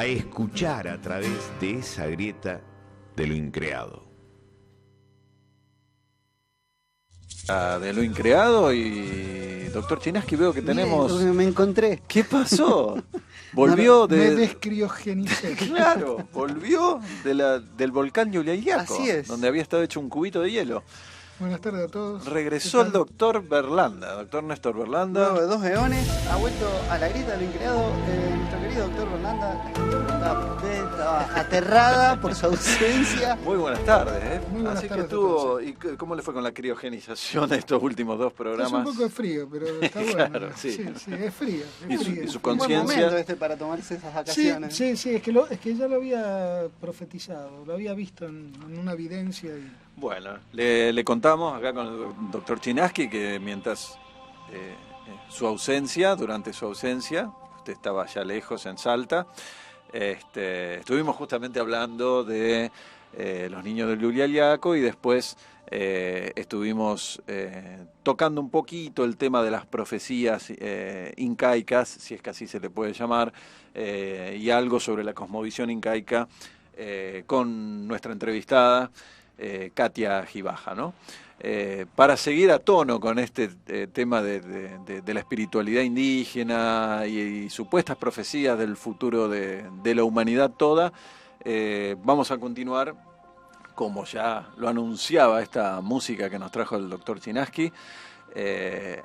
a escuchar a través de esa grieta de lo increado. De lo increado y doctor Chinaski, veo que tenemos... Bien, me encontré. ¿Qué pasó? Volvió Me de... descriogenicé. Claro, volvió del volcán Llullaillaco. Así es. Donde había estado hecho un cubito de hielo. Buenas tardes a todos. Regresó el doctor Berlanda, doctor Néstor Berlanda. Luego de 2 eones, ha vuelto a la grieta de lo increado. Nuestro querido doctor Berlanda estaba aterrada por su ausencia. Muy buenas tardes, ¿eh? Muy buenas Así tardes que a todos. ¿Y cómo le fue con la criogenización de estos últimos dos Es programas? un poco de frío, pero está bueno. Claro, sí. Sí, es frío. Y Es su- frío. y su Un buen conciencia. momento para tomarse esas Sí, vacaciones. sí, es que ya lo había profetizado, lo había visto en una evidencia y Bueno, le contamos acá con el doctor Chinaski que mientras durante su ausencia, usted estaba allá lejos en Salta, estuvimos justamente hablando de los niños del Llullaillaco y después estuvimos tocando un poquito el tema de las profecías incaicas, si es que así se le puede llamar, y algo sobre la cosmovisión incaica con nuestra entrevistada Katia Gibaja, ¿no? Para seguir a tono con este tema de la espiritualidad indígena y supuestas profecías del futuro de la humanidad toda, vamos a continuar, como ya lo anunciaba esta música que nos trajo el doctor Chinaski,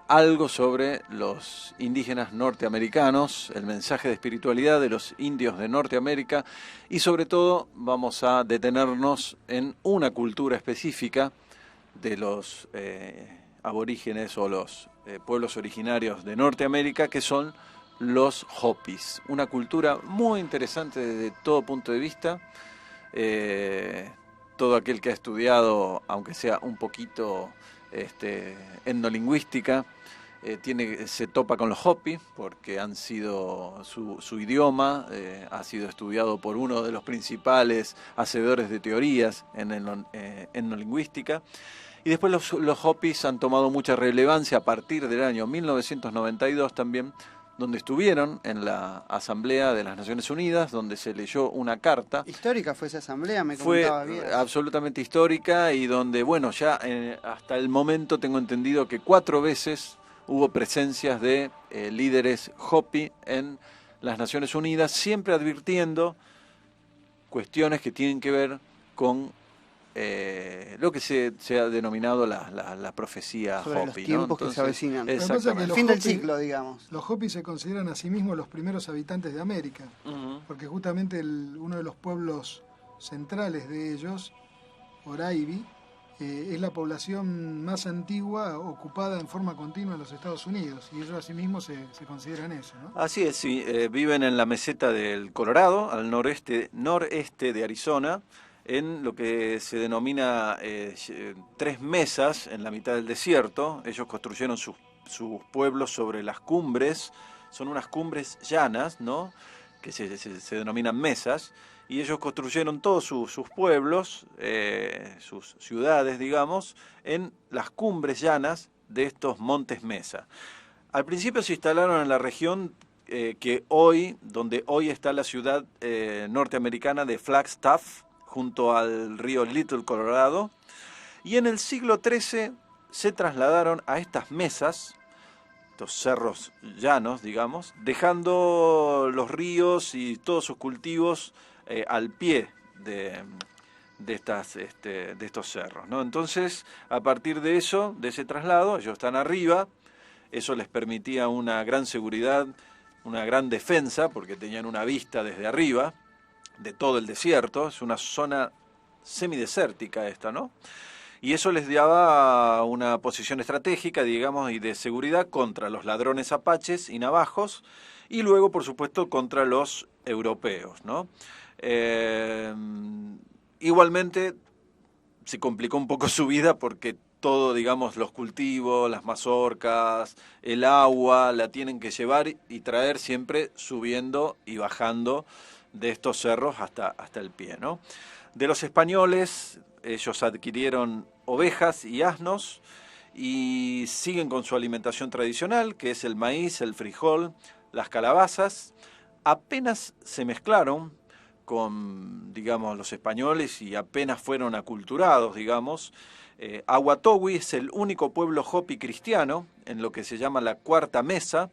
algo sobre los indígenas norteamericanos, el mensaje de espiritualidad de los indios de Norteamérica y sobre todo vamos a detenernos en una cultura específica de los aborígenes o los pueblos originarios de Norteamérica, que son los Hopis, una cultura muy interesante desde todo punto de vista. Todo aquel que ha estudiado, aunque sea un poquito etnolingüística, se topa con los Hopi porque han sido su idioma ha sido estudiado por uno de los principales hacedores de teorías en etnolingüística. Y después los Hopis han tomado mucha relevancia a partir del año 1992 también, donde estuvieron en la Asamblea de las Naciones Unidas, donde se leyó una carta. Histórica fue esa asamblea, me Fue comentaba bien. absolutamente histórica y donde, bueno, ya hasta el momento tengo entendido que 4 veces hubo presencias de líderes Hopi en las Naciones Unidas, siempre advirtiendo cuestiones que tienen que ver con lo que se ha denominado la profecía Sobre Hopi, los tiempos, ¿no? que se Entonces, avecinan. Lo que pasa es que exactamente. El los fin del Hopi- ciclo, digamos. los Hopi se consideran a sí mismos los primeros habitantes de América, Ujú. porque justamente uno de los pueblos centrales de ellos, Oraibi, es la población más antigua ocupada en forma continua en los Estados Unidos, y ellos a sí mismos se consideran eso, ¿no? Así es, sí, viven en la meseta del Colorado, al noreste de Arizona, en lo que se denomina 3 mesas en la mitad del desierto. Ellos construyeron sus pueblos sobre las cumbres, son unas cumbres llanas, ¿no?, que se denominan mesas, y ellos construyeron todos sus pueblos, sus ciudades, digamos, en las cumbres llanas de estos montes mesa. Al principio se instalaron en la región donde hoy está la ciudad norteamericana de Flagstaff, junto al río Little Colorado, y en el siglo XIII se trasladaron a estas mesas, estos cerros llanos, digamos, dejando los ríos y todos sus cultivos al pie de estos cerros, ¿no? Entonces, a partir de eso, de ese traslado, ellos están arriba, eso les permitía una gran seguridad, una gran defensa, porque tenían una vista desde arriba de todo el desierto, es una zona semidesértica esta, ¿no? Y eso les daba una posición estratégica, digamos, y de seguridad contra los ladrones apaches y navajos, y luego, por supuesto, contra los europeos, ¿no? Igualmente, se complicó un poco su vida porque todo, digamos, los cultivos, las mazorcas, el agua, la tienen que llevar y traer siempre subiendo y bajando de estos cerros hasta el pie, ¿no? De los españoles, ellos adquirieron ovejas y asnos y siguen con su alimentación tradicional, que es el maíz, el frijol, las calabazas, apenas se mezclaron con, digamos, los españoles y apenas fueron aculturados, digamos. Awatowi es el único pueblo Hopi cristiano en lo que se llama la Cuarta Mesa,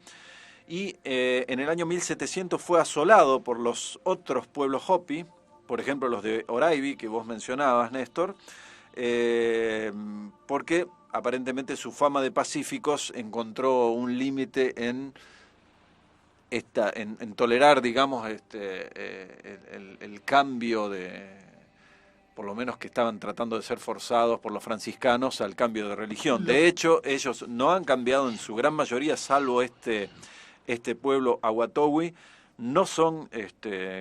y en el año 1700 fue asolado por los otros pueblos Hopi, por ejemplo los de Oraibi, que vos mencionabas, Néstor, porque aparentemente su fama de pacíficos encontró un límite en tolerar, digamos, el cambio de, por lo menos que estaban tratando de ser forzados por los franciscanos al cambio de religión. De hecho, ellos no han cambiado en su gran mayoría, salvo este pueblo Awatowi. No son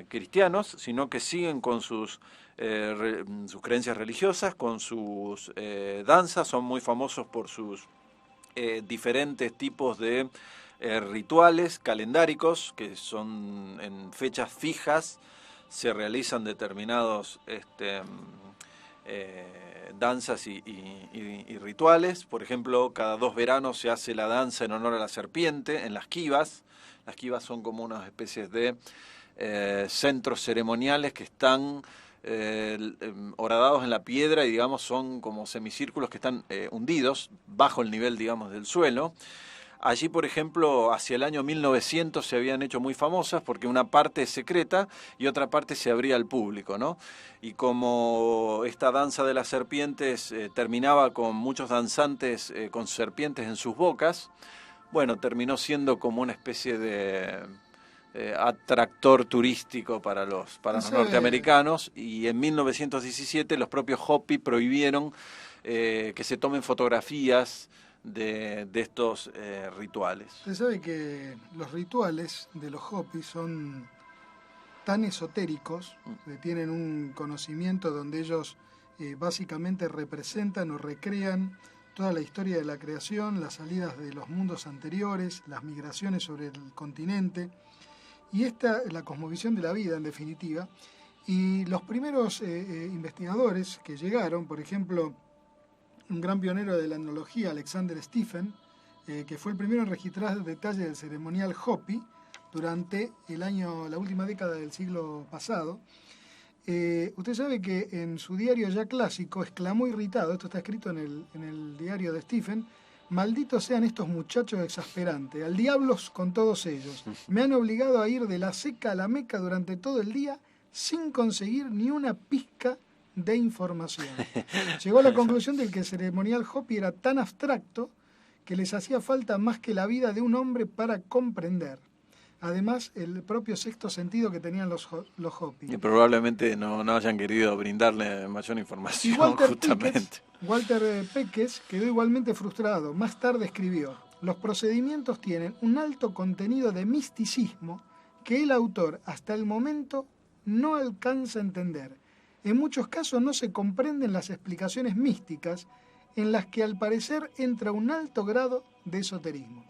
cristianos, sino que siguen con sus creencias religiosas, con sus danzas. Son muy famosos por sus diferentes tipos de rituales calendáricos, que son en fechas fijas, se realizan determinados danzas y rituales. Por ejemplo, cada 2 veranos se hace la danza en honor a la serpiente en las quivas. Las quivas son como unas especies de centros ceremoniales que están horadados en la piedra y, digamos, son como semicírculos que están hundidos bajo el nivel, digamos, del suelo. Allí, por ejemplo, hacia el año 1900 se habían hecho muy famosas porque una parte es secreta y otra parte se abría al público, ¿no? Y como esta danza de las serpientes terminaba con muchos danzantes con serpientes en sus bocas, bueno, terminó siendo como una especie de atractor turístico para los norteamericanos, y en 1917 los propios Hopi prohibieron que se tomen fotografías de estos rituales. Usted sabe que los rituales de los Hopi son tan esotéricos, que tienen un conocimiento donde ellos básicamente representan o recrean toda la historia de la creación, las salidas de los mundos anteriores, las migraciones sobre el continente, y esta es la cosmovisión de la vida, en definitiva. Y los primeros investigadores que llegaron, por ejemplo, un gran pionero de la etnología, Alexander Stephen, que fue el primero en registrar detalles del ceremonial Hopi durante la última década del siglo pasado. Usted sabe que en su diario ya clásico exclamó irritado, esto está escrito en el diario de Stephen: malditos sean estos muchachos exasperantes, al diablo con todos ellos. Me han obligado a ir de la Seca a la Meca durante todo el día sin conseguir ni una pizca de información. Llegó a la conclusión de que el ceremonial Hopi era tan abstracto que les hacía falta más que la vida de un hombre para comprender. Además, el propio sexto sentido que tenían los Hopi. Y probablemente no hayan querido brindarle mayor información, justamente. Walter Peckes quedó igualmente frustrado. Más tarde escribió: los procedimientos tienen un alto contenido de misticismo que el autor hasta el momento no alcanza a entender. En muchos casos no se comprenden las explicaciones místicas, en las que al parecer entra un alto grado de esoterismo.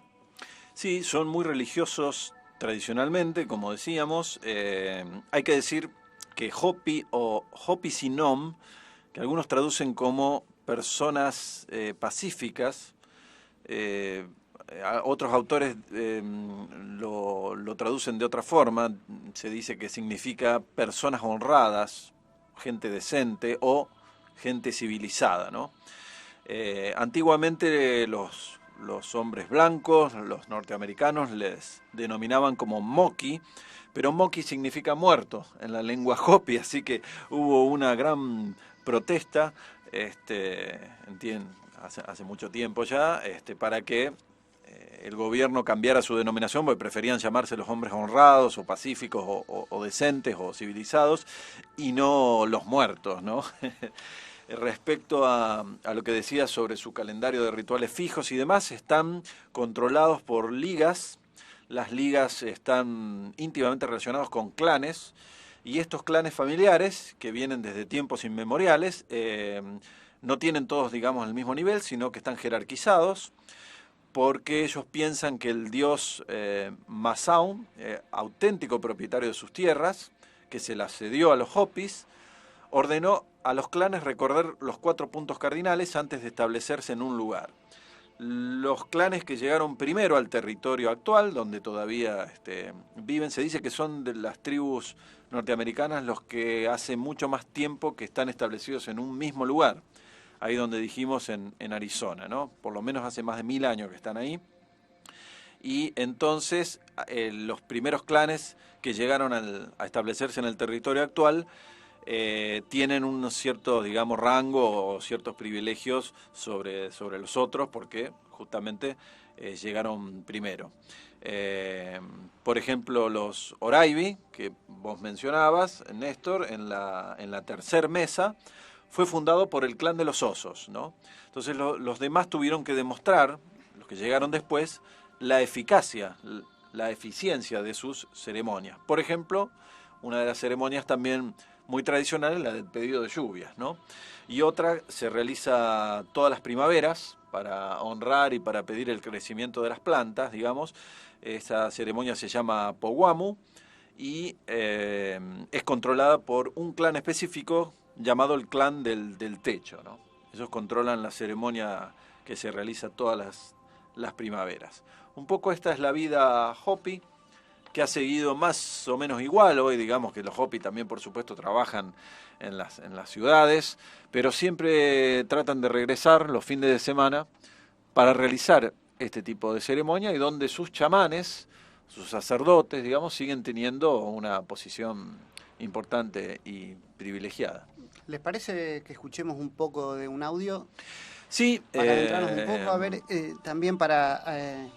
Sí, son muy religiosos tradicionalmente, como decíamos. Hay que decir que Hopi o Hopi Sinom, que algunos traducen como personas pacíficas, otros autores lo traducen de otra forma. Se dice que significa personas honradas, gente decente o gente civilizada, ¿no? Antiguamente los hombres blancos, los norteamericanos, les denominaban como Moki, pero Moki significa muerto en la lengua Hopi, así que hubo una gran protesta hace mucho tiempo ya, para que el gobierno cambiara su denominación, porque preferían llamarse los hombres honrados o pacíficos o decentes o civilizados, y no los muertos, ¿no? Respecto a lo que decía sobre su calendario de rituales fijos y demás, están controlados por ligas. Las ligas están íntimamente relacionados con clanes, y estos clanes familiares, que vienen desde tiempos inmemoriales, no tienen todos, digamos, el mismo nivel, sino que están jerarquizados, porque ellos piensan que el dios Masaun, auténtico propietario de sus tierras, que se las cedió a los Hopis, ordenó a los clanes recorrer los 4 puntos cardinales antes de establecerse en un lugar. los clanes que llegaron primero al territorio actual, donde todavía viven, se dice que son de las tribus norteamericanas los que hace mucho más tiempo que están establecidos en un mismo lugar, ahí donde dijimos en Arizona, ¿no? Por lo menos hace más de 1000 años que están ahí. Y entonces los primeros clanes que llegaron a establecerse en el territorio actual tienen un cierto, digamos, rango o ciertos privilegios sobre los otros porque justamente llegaron primero. Por ejemplo, los Oraibi, que vos mencionabas, Néstor, en la tercer mesa, fue fundado por el clan de los osos, ¿no? Entonces los demás tuvieron que demostrar, los que llegaron después, la eficiencia de sus ceremonias. Por ejemplo, una de las ceremonias también muy tradicional es la del pedido de lluvias, ¿no? Y otra se realiza todas las primaveras para honrar y para pedir el crecimiento de las plantas, digamos. Esa ceremonia se llama Powammu y es controlada por un clan específico llamado el clan del techo, ¿no? Ellos controlan la ceremonia que se realiza todas las primaveras. Un poco esta es la vida Hopi, que ha seguido más o menos igual. Hoy digamos que los Hopi también por supuesto trabajan en las ciudades, pero siempre tratan de regresar los fines de semana para realizar este tipo de ceremonia y donde sus chamanes, sus sacerdotes, digamos, siguen teniendo una posición importante y privilegiada. ¿Les parece que escuchemos un poco de un audio? Sí. Para adentrarnos un poco, a ver, también para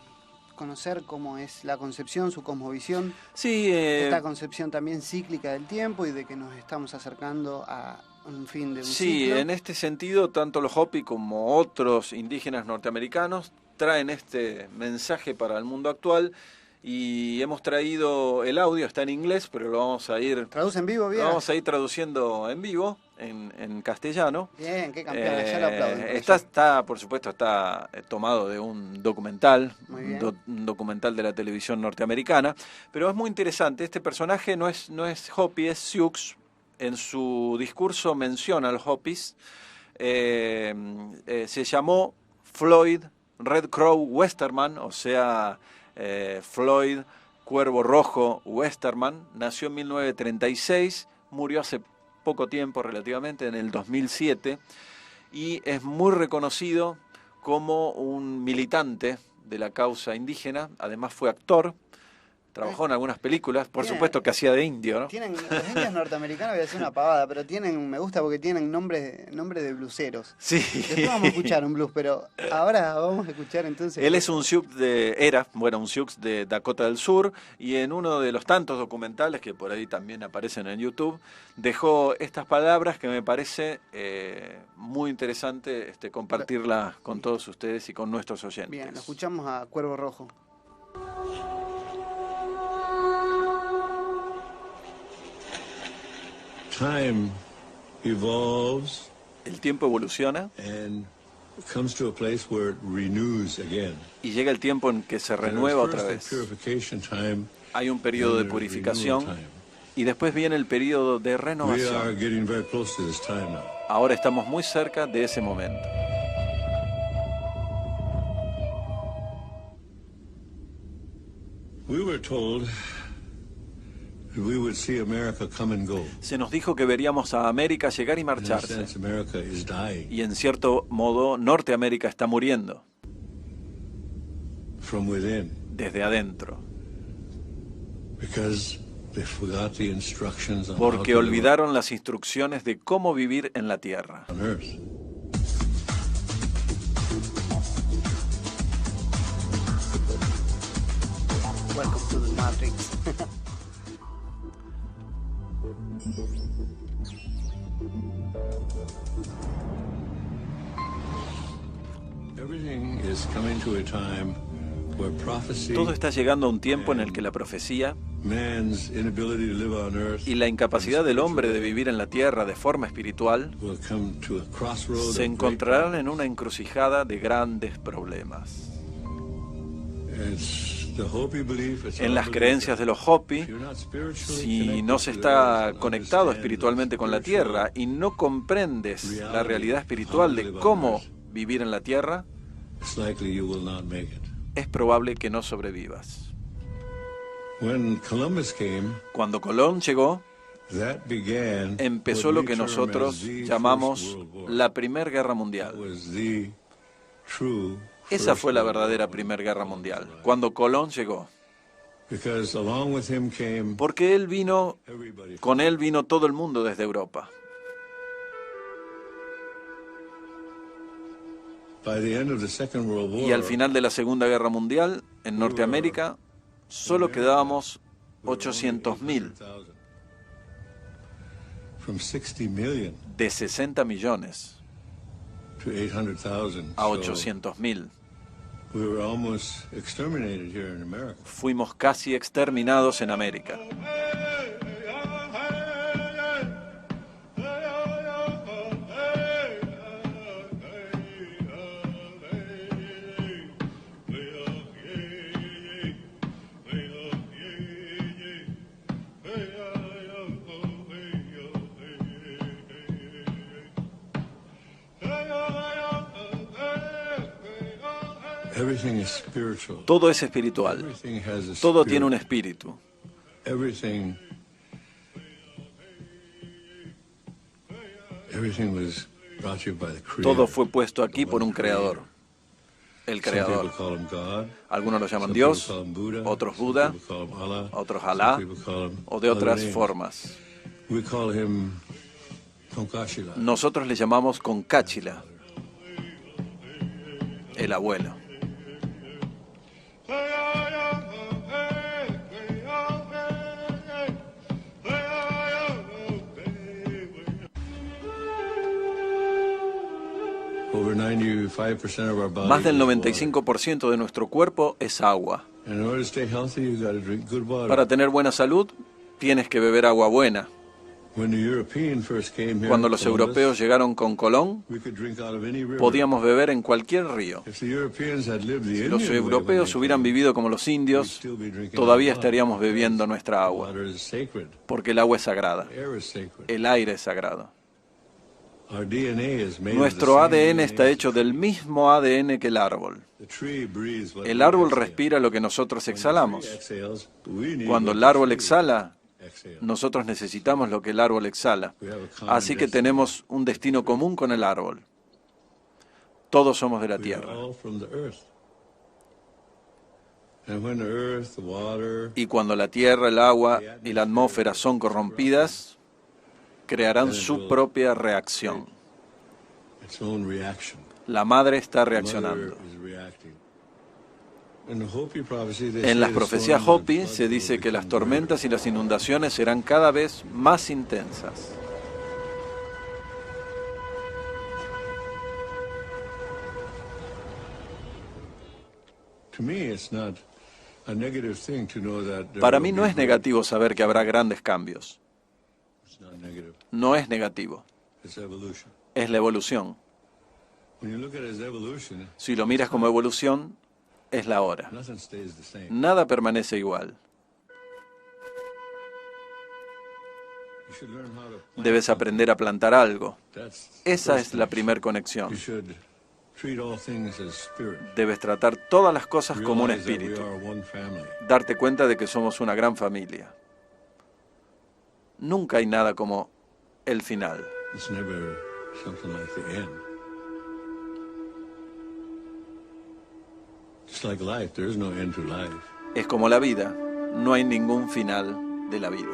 conocer cómo es la concepción, su cosmovisión. Sí. Esta concepción también cíclica del tiempo y de que nos estamos acercando a un fin de un ciclo. Sí, en este sentido, tanto los Hopi como otros indígenas norteamericanos traen este mensaje para el mundo actual. Y hemos traído el audio, está en inglés, pero lo vamos a ir... ¿Traduce en vivo, bien? Lo vamos a ir traduciendo en vivo, en castellano. Bien, qué campeón, ya lo aplauden. Está, por supuesto, está tomado de un documental, un documental de la televisión norteamericana, pero es muy interesante. Este personaje no es Hopi, es Sioux. En su discurso menciona a los Hopis. Se llamó Floyd Red Crow Westerman, o sea... Floyd Cuervo Rojo Westerman, nació en 1936, murió hace poco tiempo relativamente, en el 2007, y es muy reconocido como un militante de la causa indígena. Además fue actor, trabajó en algunas películas, por supuesto que hacía de indio, ¿no? Los indios norteamericanos, voy a decir una pavada, pero me gusta porque tienen nombre de bluseros. Sí. Después vamos a escuchar un blues, pero ahora vamos a escuchar entonces... Él es un Sioux un Sioux de Dakota del Sur, y en uno de los tantos documentales que por ahí también aparecen en YouTube, dejó estas palabras que me parece muy interesante compartirlas con todos ustedes y con nuestros oyentes. Bien, lo escuchamos a Cuervo Rojo. Time evolves. El tiempo evoluciona. And comes to a place where it renews again. Y llega el tiempo en que se renueva otra vez. Hay un periodo de purificación y después viene el periodo de renovación. Ahora estamos muy cerca de ese momento. We were told we would see America come and go. Se nos dijo que veríamos a América llegar y marcharse. In a sense, America is dying. Y en cierto modo, Norteamérica está muriendo. From within. Desde adentro. Because they forgot the instructions on Porque how to olvidaron las instrucciones de cómo vivir en la tierra. on Earth. Welcome to the Matrix. Everything is coming to a time where prophecy, Todo está llegando a un tiempo en el que la profecía man's inability to live on Earth, y la incapacidad del hombre de vivir en la tierra de forma espiritual will come to a crossroad se of encontrarán en una encrucijada de grandes problemas. It's the Hopi belief, it's En our las belief creencias de that los Hopi, if you're not spiritually si connected no se to está Earth, conectado understand espiritualmente con la the spiritual tierra y no comprendes la realidad espiritual de cómo vivir en la tierra, it's likely you will not make it. es probable que no sobrevivas. When Columbus came, Cuando Colón llegó, that began empezó what lo we que term nosotros as the llamamos First World War. la Primera Guerra That Mundial. was the true Esa First fue la World verdadera War. Primera Guerra Mundial, cuando Colón llegó. Because along with him came Porque él vino, everybody. con él vino todo el mundo desde Europa. By the end of the Second World War, Y al final de la Segunda Guerra Mundial, en Norteamérica, solo quedábamos 800.000 from 60 million de 60 millones to 800,000. a So 800.000. we were almost exterminated here in America. Fuimos casi exterminados en América. Everything is spiritual. Todo es espiritual. Everything has a Todo spirit. tiene un espíritu. Everything was brought to you by the Creator. Todo fue puesto aquí por un creador. El Some creador. people call him God. Algunos lo llaman Some Dios, people call him Buddha. otros Some Buda, people call him Allah. otros Some Alá, people call him o de other otras names. formas. We call him Tonkashila. Nosotros le llamamos Concáchila, el abuelo. Over 95% of our body Más del is water. 95% de nuestro cuerpo es agua. And in order to stay healthy, you got to drink good water. Para tener buena salud, tienes que beber agua buena. When the European first came here, Cuando los Columbus, europeos llegaron con Colón, we could drink out of any river. podíamos beber en cualquier río. If the Europeans had lived the Si Indian los way when europeos they hubieran came, vivido como los we'd indios, still be drinking todavía water. estaríamos bebiendo nuestra agua, Water is sacred. porque el agua es sagrada, Air is sacred. el aire es sagrado. Our DNA is made Nuestro of the same ADN está DNA. hecho del mismo ADN que el árbol. The tree breathes what El we árbol exhale. respira lo que nosotros When the exhalamos. tree exhales, we need Cuando what el the árbol tree exhala, exhales. nosotros necesitamos lo que el árbol exhala. We have a common Así que destiny. tenemos un destino común con el árbol. Todos somos de la We are tierra. all from the earth. And when the earth, the water, Y cuando la tierra, el agua y la atmósfera son corrompidas, crearán su propia reacción. its own reaction. La madre está The reaccionando. mother is reacting. In the Hopi prophecy, they En say las the profecías storms and Hopi floods se will dice que las become tormentas y las inundaciones serán cada vez más intensas. To me, it's not a negative thing to know that there Para will mí be no es growth. negativo saber que habrá grandes cambios. It's not negative. No es negativo. It's evolution. Es la evolución. When you look at it as evolution, Si lo miras como evolución, es la hora. nothing stays the same. Nada permanece igual. You should learn how to plant Debes something. aprender a plantar algo. That's the Esa first es la thing. primer conexión. You should treat all things as spirit. Debes tratar todas las cosas como un Realize that we espíritu. are one family. Darte cuenta de que somos una gran familia. Nunca hay nada como el final. It's never something like the end. Just like life, there is no end to life. Es como la vida. No hay ningún final de la vida.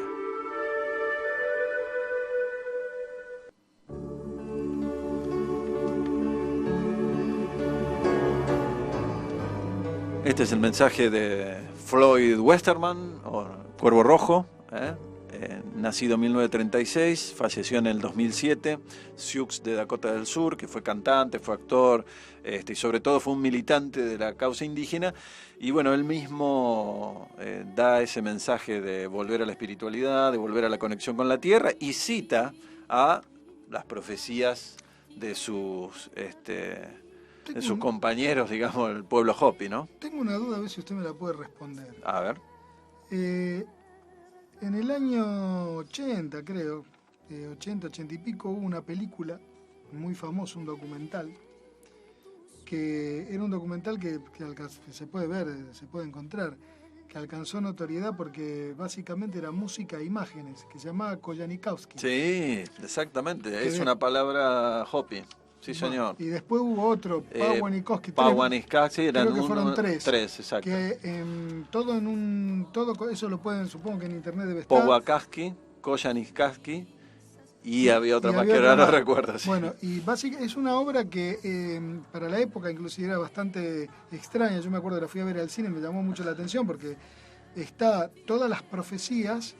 Este es el mensaje de Floyd Westerman, o Cuervo Rojo, nacido en 1936, falleció en el 2007, Sioux de Dakota del Sur, que fue cantante, fue actor, y sobre todo fue un militante de la causa indígena, y bueno, él mismo da ese mensaje de volver a la espiritualidad, de volver a la conexión con la tierra, y cita a las profecías de sus compañeros, digamos, el pueblo Hopi, ¿no? Tengo una duda, a ver si usted me la puede responder. A ver. En el año 80, creo, 80 y pico, hubo una película muy famosa, un documental, que era un documental que se puede ver, se puede encontrar, que alcanzó notoriedad porque básicamente era música e imágenes, que se llamaba Koyanikowski. Sí, exactamente, es una palabra Hopi. Sí, señor. Y después hubo otro, Pawanikowski. Pawanikowski, eran creo que fueron tres. Tres, exacto. Que todo eso lo pueden, supongo que en internet debe estar. Powakaski, Koyanikowski y había otra más que ahora no recuerdo. Sí. Bueno, y básicamente es una obra que para la época inclusive era bastante extraña. Yo me acuerdo que la fui a ver al cine, me llamó mucho la atención porque está todas las profecías,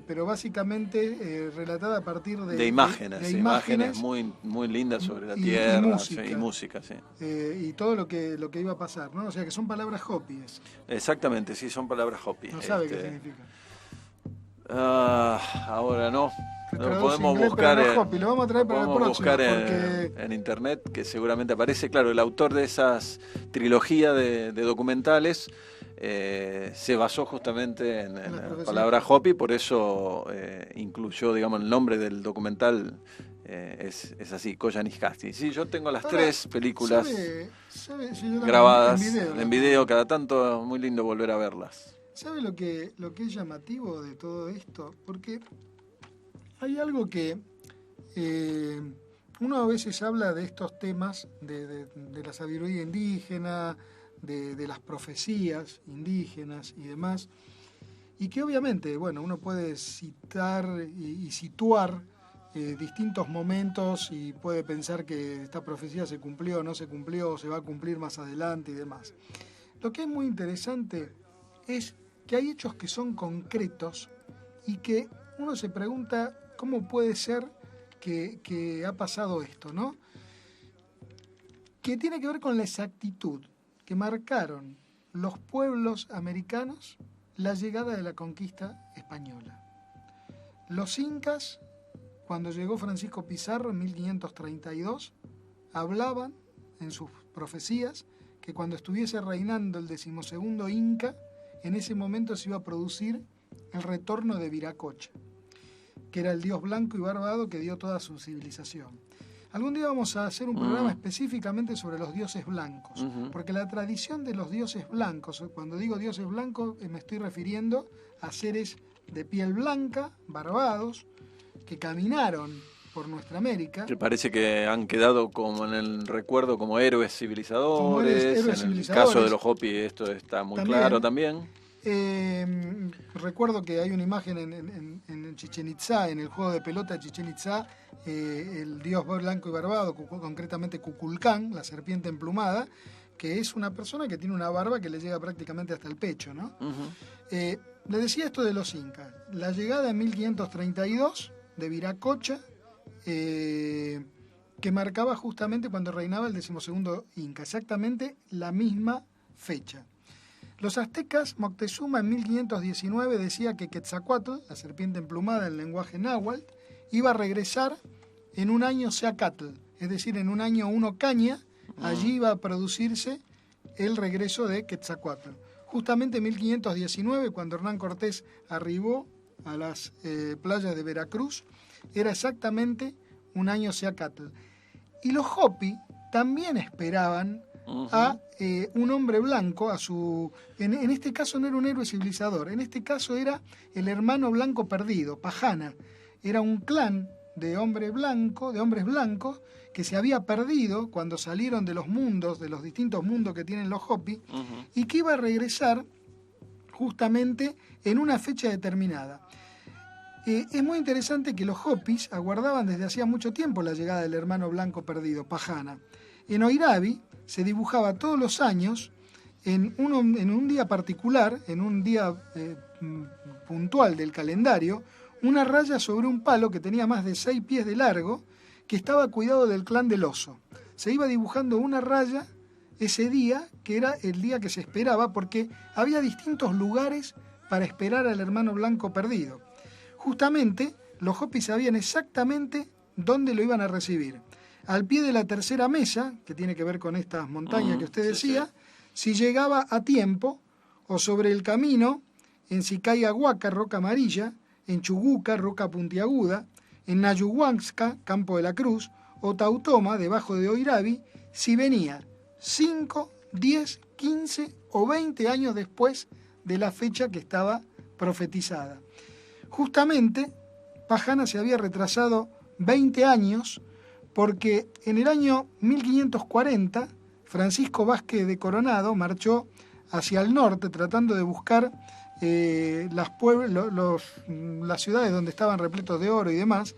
pero básicamente relatada a partir de imágenes muy, muy lindas sobre la tierra y música, sí. Y todo lo que iba a pasar, ¿no? O sea que son palabras Hopi. Exactamente, sí, son palabras Hopi. No sabe qué significa. Ahora no. Lo podemos inglés, buscar, Hopi. Lo vamos a traer para el próximo, buscar en internet, que seguramente aparece. Claro, el autor de esas trilogías de documentales se basó justamente en la palabra Hopi, por eso incluyó, digamos, el nombre del documental. Es así, Koyanikowski. Sí, yo tengo las tres películas grabadas en video, cada tanto, muy lindo volver a verlas. ¿Sabe lo que es llamativo de todo esto? Porque hay algo que uno a veces habla de estos temas, de la sabiduría indígena, de las profecías indígenas y demás, y que obviamente, bueno, uno puede citar y situar distintos momentos y puede pensar que esta profecía se cumplió o no se cumplió, o se va a cumplir más adelante y demás. Lo que es muy interesante es que hay hechos que son concretos y que uno se pregunta cómo puede ser que ha pasado esto, ¿no? Que tiene que ver con la exactitud que marcaron los pueblos americanos la llegada de la conquista española. Los incas, cuando llegó Francisco Pizarro en 1532, hablaban en sus profecías que cuando estuviese reinando el 12º Inca, en ese momento se iba a producir el retorno de Viracocha, que era el dios blanco y barbado que dio toda su civilización. Algún día vamos a hacer un programa específicamente sobre los dioses blancos, porque la tradición de los dioses blancos, cuando digo dioses blancos me estoy refiriendo a seres de piel blanca, barbados, que caminaron por nuestra América. Que parece que han quedado como en el recuerdo como héroes civilizadores. En el caso de los Hopi esto está muy claro también. Recuerdo que hay una imagen en Chichén Itzá, en el juego de pelota de Chichén Itzá, el dios blanco y barbado, concretamente Kukulcán, la serpiente emplumada, que es una persona que tiene una barba que le llega prácticamente hasta el pecho, ¿no? Le decía esto de los incas, la llegada en 1532 de Viracocha, que marcaba justamente cuando reinaba el 12º Inca, exactamente la misma fecha. Los aztecas, Moctezuma en 1519 decía que Quetzalcóatl, la serpiente emplumada en lenguaje náhuatl, iba a regresar en un año Seacatl, es decir, en un año 1 Caña, allí iba a producirse el regreso de Quetzalcóatl. Justamente en 1519, cuando Hernán Cortés arribó a las playas de Veracruz, era exactamente un año Seacatl. Y los Hopi también esperaban a un hombre blanco, en este caso no era un héroe civilizador, en este caso era el hermano blanco perdido, Pajana. Era un clan de hombres blancos, que se había perdido cuando salieron de los distintos mundos que tienen los Hopi, y que iba a regresar justamente en una fecha determinada. Es muy interesante que los Hopis aguardaban desde hacía mucho tiempo la llegada del hermano blanco perdido, Pajana. En Oirabi se dibujaba todos los años, en un día particular, en un día puntual del calendario, una raya sobre un palo que tenía más de 6 pies de largo, que estaba a cuidado del clan del oso. Se iba dibujando una raya ese día, que era el día que se esperaba, porque había distintos lugares para esperar al hermano blanco perdido. Justamente, los Hopis sabían exactamente dónde lo iban a recibir. Al pie de la tercera mesa, que tiene que ver con estas montañas que usted decía, si llegaba a tiempo, o sobre el camino, en Sicaiahuaca, roca amarilla, en Chuguca, roca puntiaguda, en Nayuhuaxca, campo de la cruz, o Tautoma, debajo de Oirabi, si venía 5, 10, 15 o 20 años después de la fecha que estaba profetizada. Justamente, Pajana se había retrasado 20 años porque en el año 1540 Francisco Vázquez de Coronado marchó hacia el norte tratando de buscar las ciudades donde estaban repletos de oro y demás,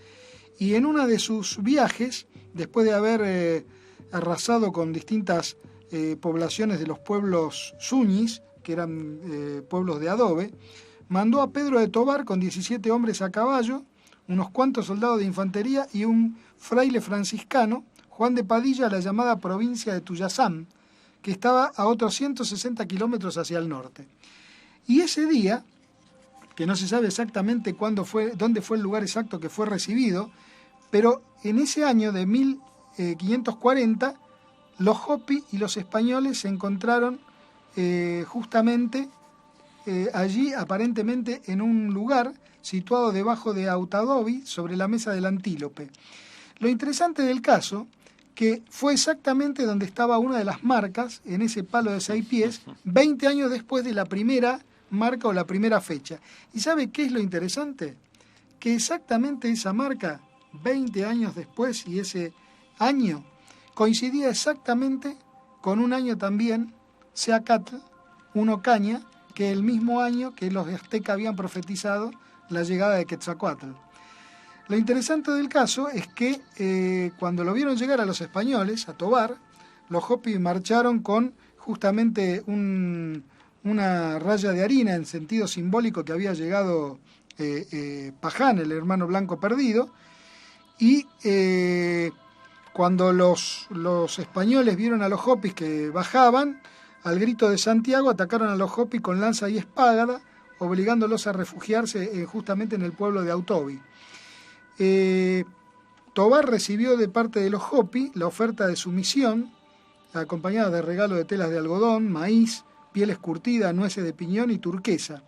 y en una de sus viajes, después de haber arrasado con distintas poblaciones de los pueblos suñis, que eran pueblos de adobe, mandó a Pedro de Tobar con 17 hombres a caballo, unos cuantos soldados de infantería y un fraile franciscano, Juan de Padilla, a la llamada provincia de Tuyazán, que estaba a otros 160 kilómetros hacia el norte. Y ese día, que no se sabe exactamente dónde fue el lugar exacto que fue recibido, pero en ese año de 1540, los Hopi y los españoles se encontraron justamente allí, aparentemente en un lugar situado debajo de Autadobi, sobre la mesa del Antílope. Lo interesante del caso, que fue exactamente donde estaba una de las marcas, en ese palo de 6 pies, 20 años después de la primera marca o la primera fecha. ¿Y sabe qué es lo interesante? Que exactamente esa marca, 20 años después, y ese año coincidía exactamente con un año también, Seacatl, un Ocaña, que el mismo año que los aztecas habían profetizado la llegada de Quetzalcóatl. Lo interesante del caso es que cuando lo vieron llegar a los españoles, a Tobar, los Hopi marcharon con justamente una raya de harina en sentido simbólico que había llegado Pajana, el hermano blanco perdido, y cuando los españoles vieron a los Hopis que bajaban, al grito de Santiago atacaron a los Hopi con lanza y espada, obligándolos a refugiarse justamente en el pueblo de Autobi. Tobar recibió de parte de los Hopi la oferta de sumisión, acompañada de regalos de telas de algodón, maíz, pieles curtidas, nueces de piñón y turquesa.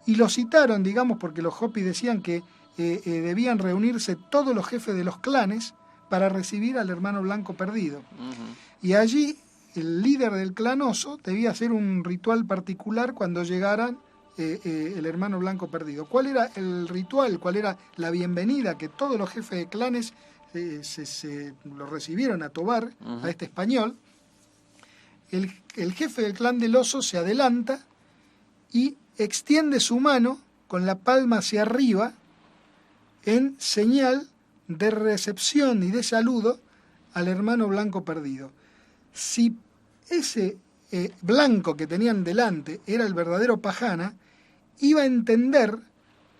Y lo citaron, digamos, porque los Hopi decían que debían reunirse todos los jefes de los clanes para recibir al hermano blanco perdido. Uh-huh. Y allí el líder del clan Oso debía hacer un ritual particular cuando llegaran el hermano blanco perdido. ¿Cuál era el ritual? ¿Cuál era la bienvenida que todos los jefes de clanes lo recibieron a Tobar, uh-huh, a este español? El jefe del clan del Oso se adelanta y extiende su mano con la palma hacia arriba en señal de recepción y de saludo al hermano blanco perdido. Si ese blanco que tenían delante era el verdadero Pajana, iba a entender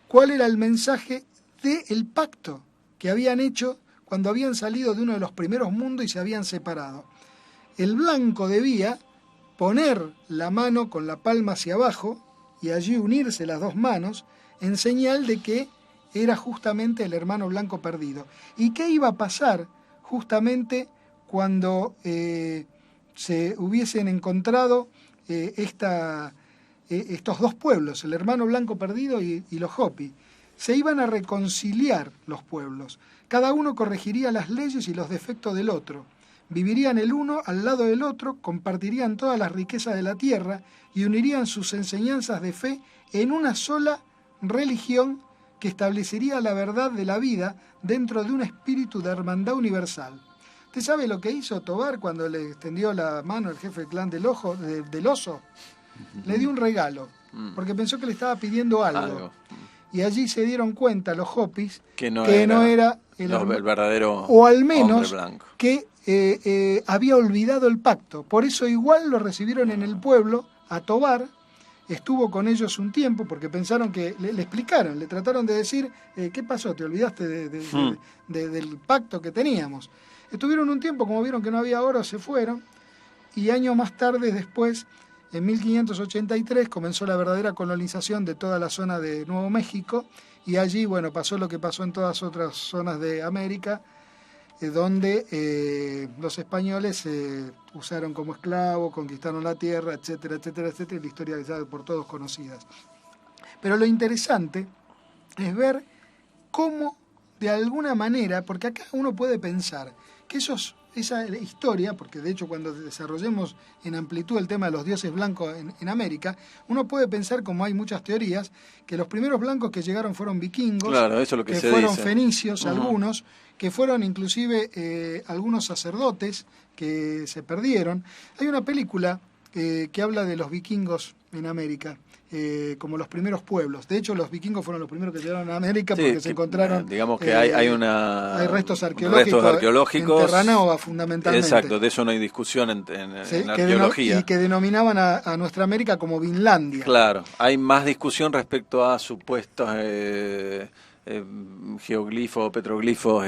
cuál era el mensaje del pacto que habían hecho cuando habían salido de uno de los primeros mundos y se habían separado. El blanco debía poner la mano con la palma hacia abajo y allí unirse las dos manos en señal de que era justamente el hermano blanco perdido. ¿Y qué iba a pasar justamente cuando se hubiesen encontrado estos dos pueblos, el hermano blanco perdido y los Hopi? Se iban a reconciliar los pueblos. Cada uno corregiría las leyes y los defectos del otro. Vivirían el uno al lado del otro, compartirían todas las riquezas de la tierra y unirían sus enseñanzas de fe en una sola religión que establecería la verdad de la vida dentro de un espíritu de hermandad universal. ¿Usted sabe lo que hizo Tobar cuando le extendió la mano al jefe del clan del Oso? Le dio un regalo, porque pensó que le estaba pidiendo algo. Y allí se dieron cuenta los Hopis que no era el verdadero, o al menos hombre blanco, que había olvidado el pacto. Por eso igual lo recibieron en el pueblo a Tobar. Estuvo con ellos un tiempo porque pensaron que le explicaron, le trataron de decir, ¿qué pasó? ¿Te olvidaste del pacto que teníamos? Estuvieron un tiempo, como vieron que no había oro, se fueron, y años más tarde, después, en 1583, comenzó la verdadera colonización de toda la zona de Nuevo México, y allí, bueno, pasó lo que pasó en todas otras zonas de América, donde los españoles usaron como esclavos, conquistaron la tierra, etcétera, etcétera, etcétera, y la historia ya por todos conocida. Pero lo interesante es ver cómo, de alguna manera, porque acá uno puede pensar que esos esa historia, porque de hecho cuando desarrollemos en amplitud el tema de los dioses blancos en América, uno puede pensar, como hay muchas teorías, que los primeros blancos que llegaron fueron vikingos, claro, eso es lo que se fueron dice. fenicios, Ujú. algunos, que fueron inclusive algunos sacerdotes que se perdieron. Hay una película que habla de los vikingos en América, como los primeros pueblos. De hecho, los vikingos fueron los primeros que llegaron a América porque se encontraron... digamos que hay hay restos arqueológicos en Terranova, fundamentalmente. Exacto, de eso no hay discusión en Sí, la arqueología. y que denominaban a nuestra América como Vinlandia. Claro, hay más discusión respecto a supuestos geoglifos, petroglifos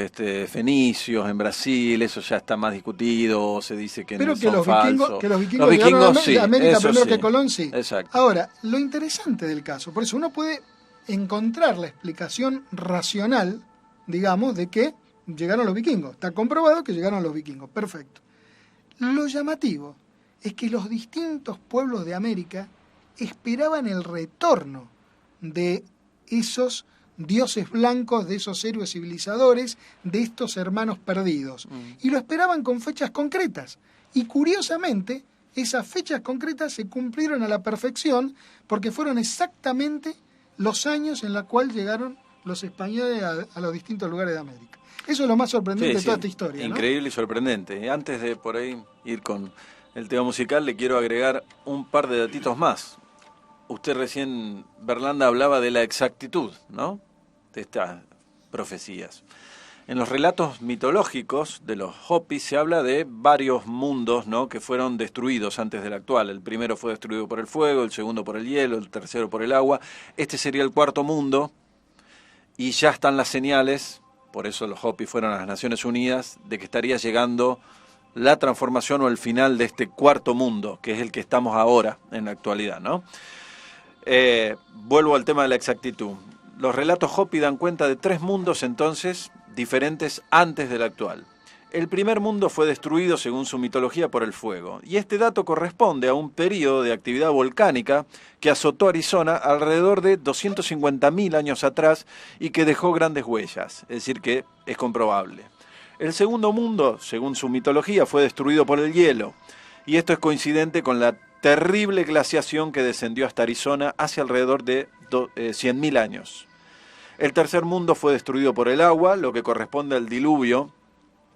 fenicios en Brasil, eso ya está más discutido, se dice que pero no que son los falsos. vikingos llegaron sí, a América eso primero sí. que Colón, sí. Exacto. Ahora, lo interesante del caso, por eso uno puede encontrar la explicación racional, digamos, de que llegaron los vikingos. Está comprobado que llegaron los vikingos, perfecto. Lo llamativo es que los distintos pueblos de América esperaban el retorno de esos dioses blancos, de esos héroes civilizadores, de estos hermanos perdidos. Y lo esperaban con fechas concretas. Y curiosamente, esas fechas concretas se cumplieron a la perfección porque fueron exactamente los años en los cuales llegaron los españoles a los distintos lugares de América. Eso es lo más sorprendente de toda esta historia, ¿no? Increíble y sorprendente. Antes de por ahí ir con el tema musical, le quiero agregar un par de datitos más. Usted recién, Berlanda, hablaba de la exactitud, ¿no?, de estas profecías. En los relatos mitológicos de los Hopi se habla de varios mundos, ¿no?, que fueron destruidos antes del actual. El primero fue destruido por el fuego, el segundo por el hielo, el tercero por el agua. Este sería el cuarto mundo y ya están las señales, por eso los Hopi fueron a las Naciones Unidas, de que estaría llegando la transformación o el final de este cuarto mundo, que es el que estamos ahora en la actualidad, ¿no? Vuelvo al tema de la exactitud. Los relatos Hopi dan cuenta de 3 mundos entonces diferentes antes del actual. El primer mundo fue destruido según su mitología por el fuego, y este dato corresponde a un periodo de actividad volcánica que azotó Arizona alrededor de 250.000 años atrás y que dejó grandes huellas, es decir que es comprobable. El segundo mundo, según su mitología, fue destruido por el hielo, y esto es coincidente con la terrible glaciación que descendió hasta Arizona hace alrededor de 100.000 años. El tercer mundo fue destruido por el agua, lo que corresponde al diluvio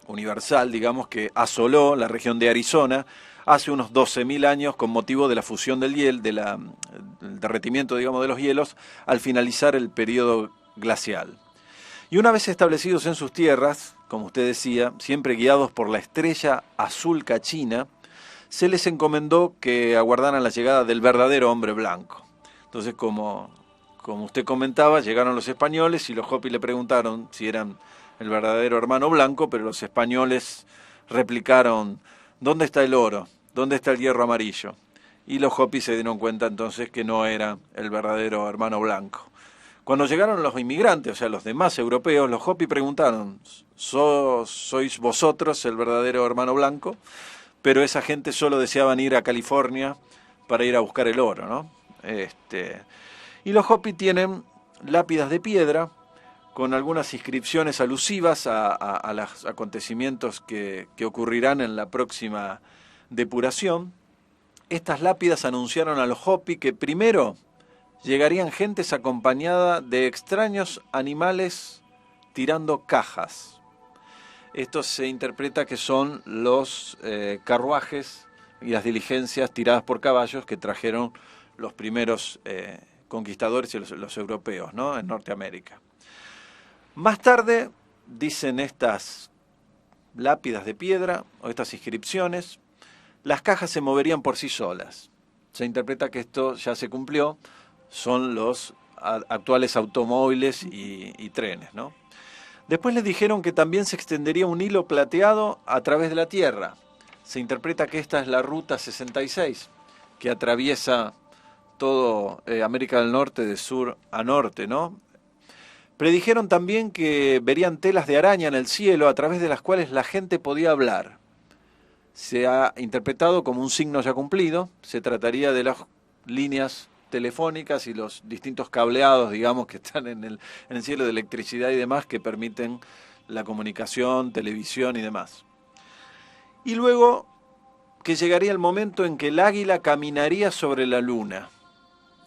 universal, digamos, que asoló la región de Arizona hace unos 12.000 años con motivo de la fusión del hielo, del derretimiento, digamos, de los hielos al finalizar el periodo glacial. Y una vez establecidos en sus tierras, como usted decía, siempre guiados por la estrella azul cachina, se les encomendó que aguardaran la llegada del verdadero hombre blanco. Entonces, como usted comentaba, llegaron los españoles y los Hopi le preguntaron si eran el verdadero hermano blanco, pero los españoles replicaron: ¿dónde está el oro? ¿Dónde está el hierro amarillo? Y los Hopi se dieron cuenta entonces que no era el verdadero hermano blanco. Cuando llegaron los inmigrantes, o sea, los demás europeos, los Hopi preguntaron: ¿sois vosotros el verdadero hermano blanco? Pero esa gente solo deseaban ir a California para ir a buscar el oro, ¿no? Y los Hopi tienen lápidas de piedra con algunas inscripciones alusivas a los acontecimientos que ocurrirán en la próxima depuración. Estas lápidas anunciaron a los Hopi que primero llegarían gentes acompañadas de extraños animales tirando cajas. Esto se interpreta que son los carruajes y las diligencias tiradas por caballos que trajeron los primeros conquistadores y los europeos, ¿no?, en Norteamérica. Más tarde, dicen estas lápidas de piedra o estas inscripciones, las cajas se moverían por sí solas. Se interpreta que esto ya se cumplió, son los actuales automóviles y trenes, ¿no? Después les dijeron que también se extendería un hilo plateado a través de la tierra. Se interpreta que esta es la Ruta 66, que atraviesa todo América del Norte de sur a norte, ¿no? Predijeron también que verían telas de araña en el cielo a través de las cuales la gente podía hablar. Se ha interpretado como un signo ya cumplido. Se trataría de las líneas telefónicas y los distintos cableados, digamos, que están en el cielo de electricidad y demás, que permiten la comunicación, televisión y demás. Y luego que llegaría el momento en que el águila caminaría sobre la luna.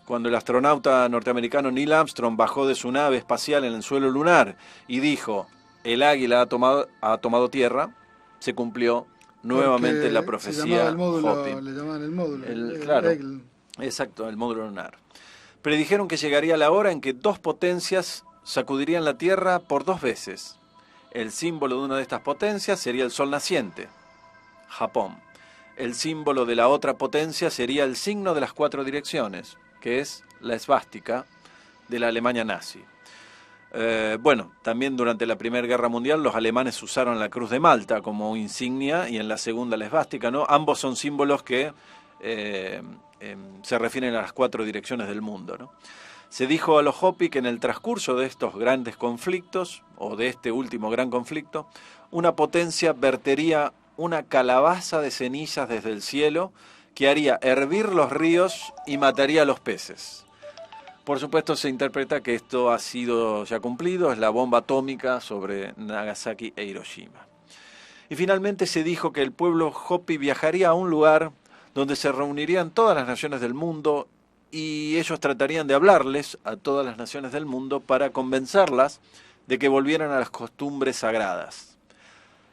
Cuando el astronauta norteamericano Neil Armstrong bajó de su nave espacial en el suelo lunar y dijo, el águila ha tomado tierra, se cumplió nuevamente Porque la profecía se llamaba el módulo, Hopi. le llamaban el módulo. Claro, el- exacto, el módulo lunar. Predijeron que llegaría la hora en que dos potencias sacudirían la Tierra por 2 veces. El símbolo de una de estas potencias sería el sol naciente, Japón. El símbolo de la otra potencia sería el signo de las 4 direcciones, que es la esvástica de la Alemania nazi. Bueno, también durante la Primera Guerra Mundial los alemanes usaron la Cruz de Malta como insignia y en la Segunda la esvástica, ¿no? Ambos son símbolos que se refieren a las 4 direcciones del mundo, ¿no? Se dijo a los Hopi que en el transcurso de estos grandes conflictos, o de este último gran conflicto, una potencia vertería una calabaza de cenizas desde el cielo que haría hervir los ríos y mataría a los peces. Por supuesto se interpreta que esto ha sido ya cumplido, es la bomba atómica sobre Nagasaki e Hiroshima. Y finalmente se dijo que el pueblo Hopi viajaría a un lugar donde se reunirían todas las naciones del mundo y ellos tratarían de hablarles a todas las naciones del mundo para convencerlas de que volvieran a las costumbres sagradas.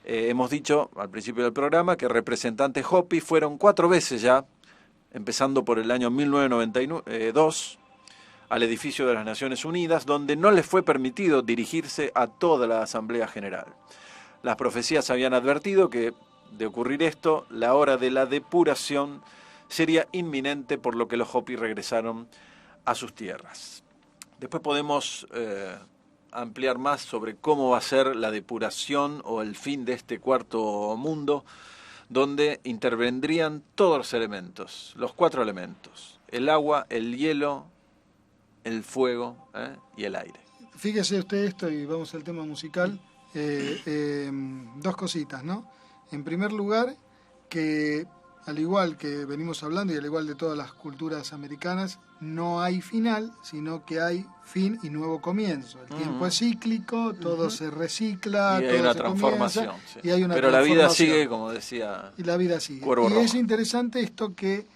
Hemos dicho al principio del programa que representantes Hopi fueron 4 veces ya, empezando por el año 1992, al edificio de las Naciones Unidas, donde no les fue permitido dirigirse a toda la Asamblea General. Las profecías habían advertido que, de ocurrir esto, la hora de la depuración sería inminente, por lo que los Hopi regresaron a sus tierras. Después podemos ampliar más sobre cómo va a ser la depuración o el fin de este cuarto mundo, donde intervendrían todos los elementos, los 4 elementos, el agua, el hielo, el fuego y el aire. Fíjese usted esto y vamos al tema musical. 2 cositas, ¿no? En primer lugar, que al igual que venimos hablando y al igual de todas las culturas americanas, no hay final, sino que hay fin y nuevo comienzo. El tiempo es cíclico, todo se recicla, y todo hay una se transformación. comienza, Sí. y hay una Pero la vida transformación. sigue, como decía. Y la vida sigue. Cuervo Y Rojo. es interesante esto que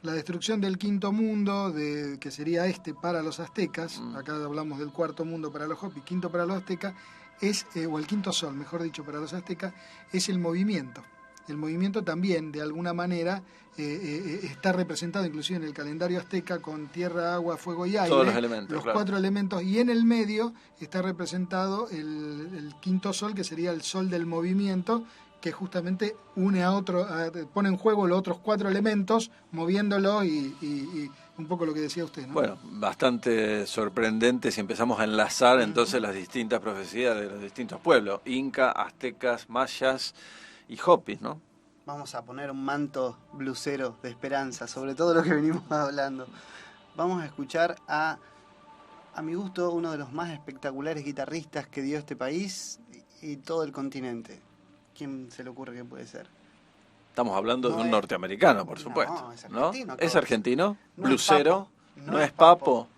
la destrucción del quinto mundo, que sería para los aztecas, acá hablamos del cuarto mundo para los Hopi, quinto para los aztecas, o el quinto sol, mejor dicho, para los aztecas, es el movimiento. El movimiento también, de alguna manera, está representado inclusive en el calendario azteca con tierra, agua, fuego y aire. Todos los elementos, los claro. 4 elementos. Y en el medio está representado el quinto sol, que sería el sol del movimiento, que justamente une pone en juego los otros 4 elementos, moviéndolos y un poco lo que decía usted, ¿no? Bueno, bastante sorprendente si empezamos a enlazar entonces las distintas profecías de los distintos pueblos, Inca, aztecas, mayas y Hopis, ¿no? Vamos a poner un manto blusero de esperanza sobre todo lo que venimos hablando. Vamos a escuchar a mi gusto, uno de los más espectaculares guitarristas que dio este país y todo el continente. ¿Quién se le ocurre que puede ser? Estamos hablando de No un es- norteamericano, por No, supuesto. es ¿No? argentino, ¿Es argentino? No es ¿Blusero? Papo. ¿No es Papo?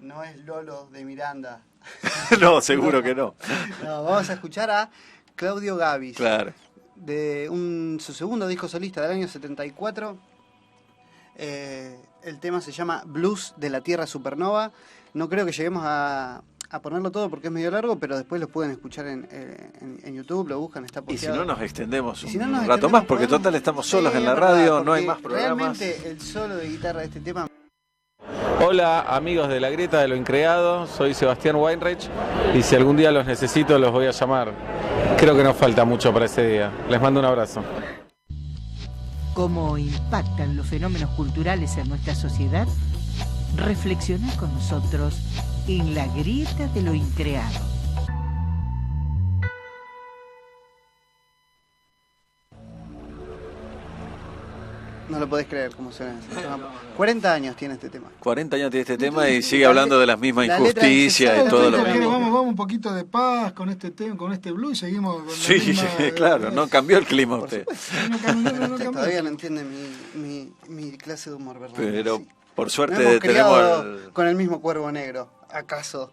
No es Lolo de Miranda. No, seguro que no. No, vamos a escuchar a Claudio Gavis. Claro. De su segundo disco solista del año 74. El tema se llama Blues de la Tierra Supernova. No creo que lleguemos a ponerlo todo porque es medio largo, pero después lo pueden escuchar en YouTube, lo buscan, está Y si posteado. no, nos extendemos Y si no, un nos rato extendemos, más, porque podemos- total estamos Sí, solos en es la verdad, radio, no hay porque más programas. Realmente el solo de guitarra de este tema. Hola amigos de la Grieta de lo Increado, soy Sebastián Weinreich y si algún día los necesito los voy a llamar. Creo que nos falta mucho para ese día. Les mando un abrazo. ¿Cómo impactan los fenómenos culturales en nuestra sociedad? Reflexioná con nosotros en la Grieta de lo Increado. No lo podés creer cómo suena ese tema. 40 años tiene este tema. 40 años tiene este tema y sigue hablando de las mismas la letra injusticias dice, y todo lo ¿sabes? mismo. Vamos un poquito de paz con este tema, con este blues y seguimos con la Sí, misma, claro, no cambió el clima usted. no cambió. Usted todavía no entiende mi clase de humor, ¿verdad? Pero Sí. por Nos suerte hemos tenemos criado el... con el mismo cuervo negro, ¿acaso?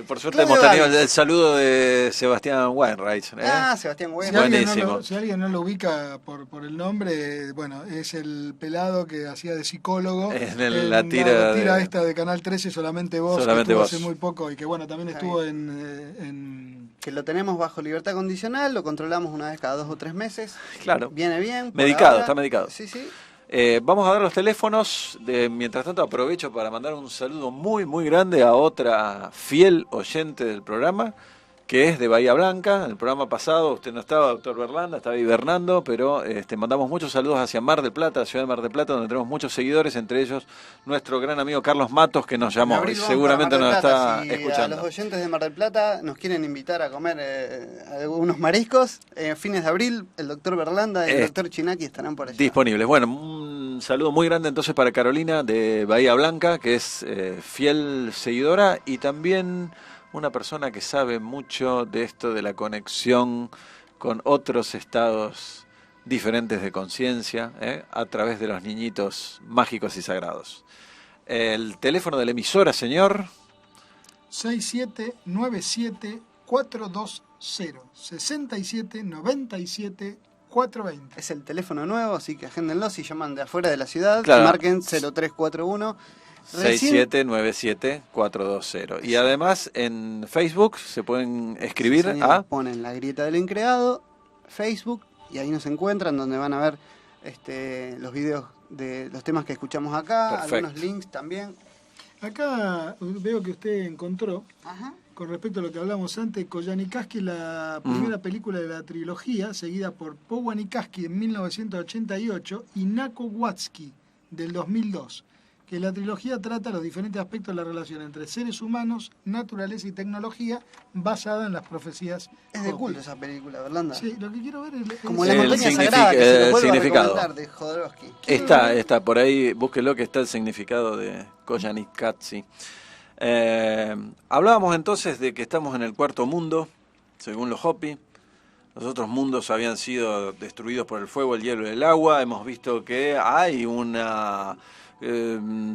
Por suerte Claudio hemos tenido Gávez. el saludo de Sebastián Weinreich. Sebastián Si Bueno. Buenísimo. si alguien no lo ubica por el nombre, bueno, es el pelado que hacía de psicólogo En la tira esta de Canal 13, Solamente Vos, Solamente que estuvo Vos. hace muy poco y que bueno, también Está estuvo en Que lo tenemos bajo libertad condicional, lo controlamos una vez cada 2 o 3 meses. Claro. Viene bien. por Medicado, ahora. está medicado. Sí, sí. Vamos a dar los teléfonos. Mientras tanto aprovecho para mandar un saludo muy muy grande a otra fiel oyente del programa, que es de Bahía Blanca. En el programa pasado usted no estaba, doctor Berlanda, estaba hibernando, pero mandamos muchos saludos hacia Mar del Plata, la ciudad de Mar del Plata, donde tenemos muchos seguidores, entre ellos nuestro gran amigo Carlos Matos, que nos En llamó y abril vamos seguramente para Mar nos del Plata. está Si a escuchando. los oyentes de Mar del Plata nos quieren invitar a comer algunos mariscos, fines de abril, el doctor Berlanda y el doctor Chinaki estarán por allá. Disponibles. Bueno, un saludo muy grande entonces para Carolina de Bahía Blanca, que es fiel seguidora y también una persona que sabe mucho de esto de la conexión con otros estados diferentes de conciencia, a través de los niñitos mágicos y sagrados. El teléfono de la emisora, señor. 6797-420 6797-420. Es el teléfono nuevo, así que agéndenlo. Si llaman de afuera de la ciudad, Claro. marquen 0341. Recién- 6797-420. Y además en Facebook se pueden escribir Sí, señor. a... Ponen La Grieta del Increado, Facebook, y ahí nos encuentran, donde van a ver los videos de los temas que escuchamos acá, Perfecto. algunos links también. Acá veo que usted encontró, Ajá. con respecto a lo que hablamos antes, Koyaanisqatsi, la primera película de la trilogía, seguida por Powanicaski en 1988 y Nako Watski del 2002, que la trilogía trata los diferentes aspectos de la relación entre seres humanos, naturaleza y tecnología, basada en las profecías. Es de Hopi. culto esa película, Berlanda. Sí, lo que quiero ver es... Como El La Montaña signific- Sagrada, que se lo vuelvo a significado. recomendar, de Jodorowsky. Está por ahí, búsquelo, que está el significado de Koyaanisqatsi. Hablábamos entonces de que estamos en el cuarto mundo, según los Hopi. Los otros mundos habían sido destruidos por el fuego, el hielo y el agua. Hemos visto que hay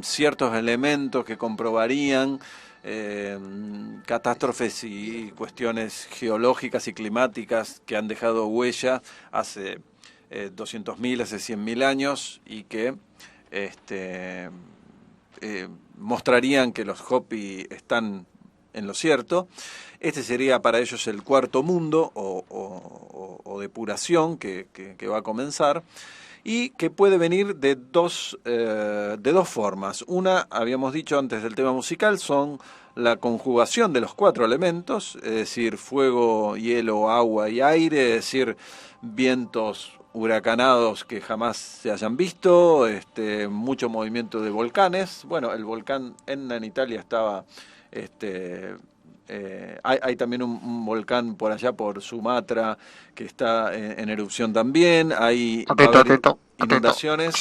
ciertos elementos que comprobarían catástrofes y cuestiones geológicas y climáticas que han dejado huella hace 200.000, hace 100.000 años y que mostrarían que los Hopi están en lo cierto. Este sería para ellos el cuarto mundo o depuración que va a comenzar y que puede venir de dos formas. Una, habíamos dicho antes del tema musical, son la conjugación de los 4 elementos, es decir, fuego, hielo, agua y aire, es decir, vientos huracanados que jamás se hayan visto, mucho movimiento de volcanes. Bueno, el volcán Etna en Italia estaba... hay también un volcán por allá por Sumatra que está en erupción también. Hay inundaciones.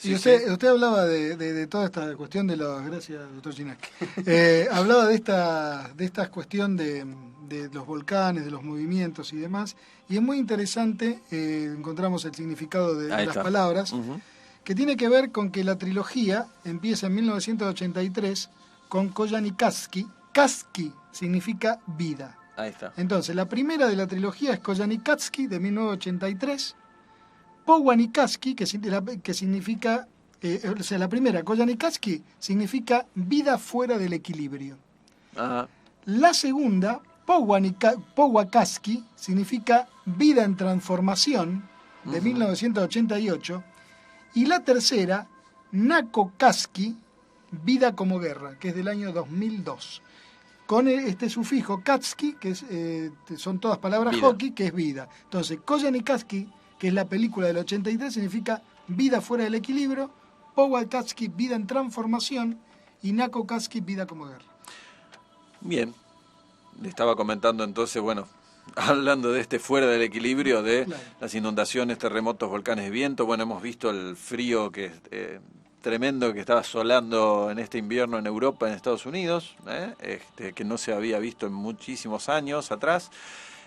Y usted hablaba de toda esta cuestión de los... Gracias, doctor Chinaki. Hablaba de esta cuestión de los volcanes, de los movimientos y demás. Y es muy interesante, encontramos el significado de Ahí las está. palabras, Ujú. que tiene que ver con que la trilogía empieza en 1983 con Koyaanisqatsi. Kaski significa vida. Ahí está. Entonces, la primera de la trilogía es Koyaanisqatsi de 1983. Powanicaski, que significa, la primera, Koyaanisqatsi, significa vida fuera del equilibrio. Ajá. La segunda, Powakaski, significa vida en transformación, de 1988. Y la tercera, Nakokaski, vida como guerra, que es del año 2002. Con este sufijo Katski, que son todas palabras Vida. hoki, que es vida. Entonces, Koyaanisqatsi, que es la película del 83, significa vida fuera del equilibrio, Powakaski, vida en transformación, y Nakokaski, vida como guerra. Bien. Le estaba comentando entonces, bueno, hablando de fuera del equilibrio, de Claro. las inundaciones, terremotos, volcanes de viento. Bueno, hemos visto el frío que tremendo que estaba asolando en este invierno en Europa, en Estados Unidos, que no se había visto en muchísimos años atrás.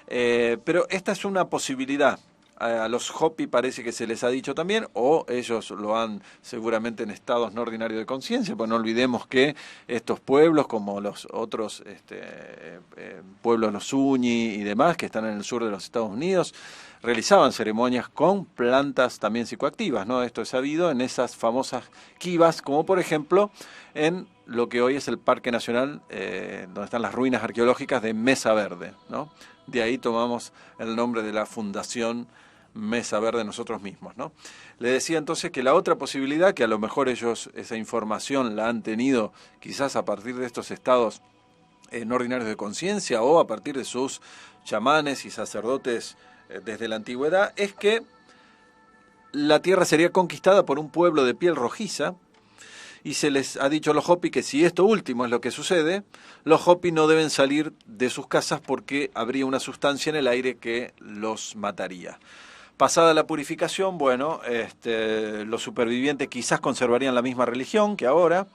Pero esta es una posibilidad. a los Hopi parece que se les ha dicho también, o ellos lo han seguramente en estados no ordinarios de conciencia, pues no olvidemos que estos pueblos, como los otros pueblos, los Zuni y demás, que están en el sur de los Estados Unidos, realizaban ceremonias con plantas también psicoactivas, ¿no? Esto es sabido en esas famosas kivas, como por ejemplo en lo que hoy es el Parque Nacional, donde están las ruinas arqueológicas de Mesa Verde, ¿no? De ahí tomamos el nombre de la Fundación Mesa Verde nosotros mismos, ¿no? Le decía entonces que la otra posibilidad, que a lo mejor ellos esa información la han tenido quizás a partir de estos estados no ordinarios de conciencia o a partir de sus chamanes y sacerdotes desde la antigüedad, es que la tierra sería conquistada por un pueblo de piel rojiza, y se les ha dicho a los Hopi que si esto último es lo que sucede, los Hopi no deben salir de sus casas porque habría una sustancia en el aire que los mataría. Pasada la purificación, bueno, los supervivientes quizás conservarían la misma religión que ahora,